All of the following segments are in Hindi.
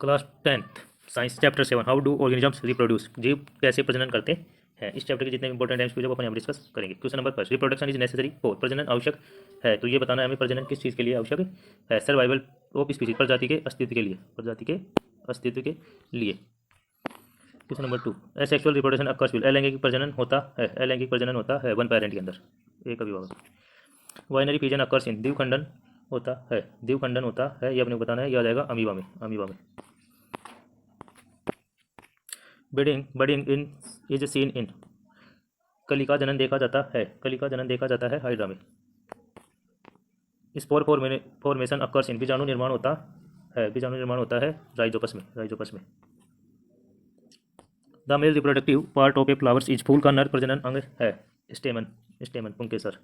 Class 10th science chapter 7 how do organisms reproduce, जीव कैसे प्रजनन करते हैं। इस चैप्टर के जितने इंपॉर्टेंट एमसीक्यू को अपन यहाँ डिस्कस करेंगे। Question number first, reproduction is necessary for, प्रजनन आवश्यक है तो ये बताना है हमें प्रजनन किस चीज़ के लिए आवश्यक है। सर्वाइवल ऑफ स्पीसीज, प्रजाति के अस्तित्व के लिए, प्रजाति के अस्तित्व के लिए। Question number 2, asexual reproduction occurs will, अलैंगिक प्रजनन होता है, अलैंगिक प्रजनन होता है वन पेरेंट के अंदर, एक अभिभावक। बाइनरी फिजन अकर्स इन, द्विखंडन होता है, द्विखंडन होता है, ये अपने को बताना है, यह आ जाएगा अमीबा में, अमीबा में। Budding in is seen in, कली का जनन देखा जाता है, कली का जनन देखा जाता है हाइड्रा में। स्पोर फॉर्मेशन अकर्स इन, बीजाणु निर्माण होता है, बीजाणु निर्माण होता है राइजोपस में, राइजोपस में। The male reproductive part of a flowers is, फूल का नर प्रजनन अंग है स्टेमन, स्टेमन पुंकेसर।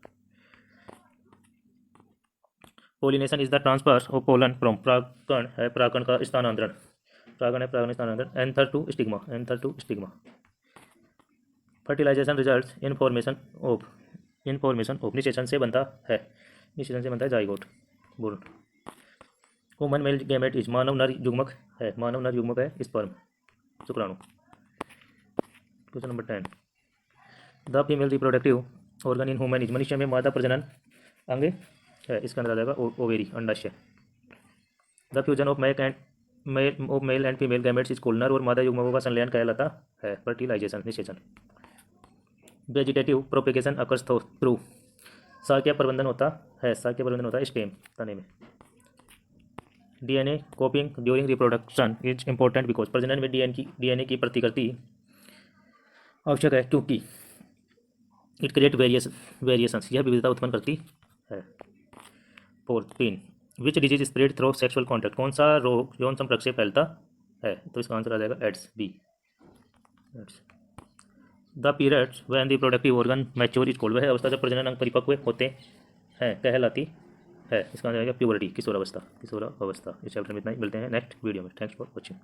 Pollination is the transfer of pollen from, परागण है परागण का स्थानांतरण, परागण है परागण स्थानांतरण। Anther to stigma, anther to stigma. Fertilisation results in formation of, in formation of, निषेचन से बनता है, निषेचन से बनता है जाइगोट, भ्रूण। ह्यूमन मेल गैमेट इज, मानव नर युग्मक है, मानव नर युग्मक है स्पर्म, शुक्राणु। Question number 10, the female reproductive organ in human is, मनुष्य में मादा प्रजनन अंग है, इसका अंदर आ जाएगा ओवेरी, अंडाशय। The fusion of male and female gametes is called, नर और मादा युग्मकों का संलयन कहलाता है फर्टिलाइजेशन, निषेचन। Vegetative propagation occurs through, Shakya प्रबंधन होता है, शाक्य प्रबंधन होता है स्टेम, तने में। DNA कॉपिंग during reproduction is important because, प्रजनन में डीएनए की प्रतिकृति आवश्यक है क्योंकि इट क्रिएट वेरिएशंस, यह विविधता उत्पन्न करती है। 14, which disease spread through sexual contact, कौन सा रोग यौन संपर्क से फैलता है, तो इसका आंसर आ जाएगा एड्स, बी, एड्स। The periods when the reproductive organ mature is called, वह अवस्था जब प्रजनन अंग परिपक्व होते हैं कहलाती है, इसका आंसर आ जाएगा प्यूबर्टी, किशोरावस्था, किशोरावस्था। इस चैप्टर में इतना ही, मिलते हैं नेक्स्ट वीडियो में। Thanks for watching.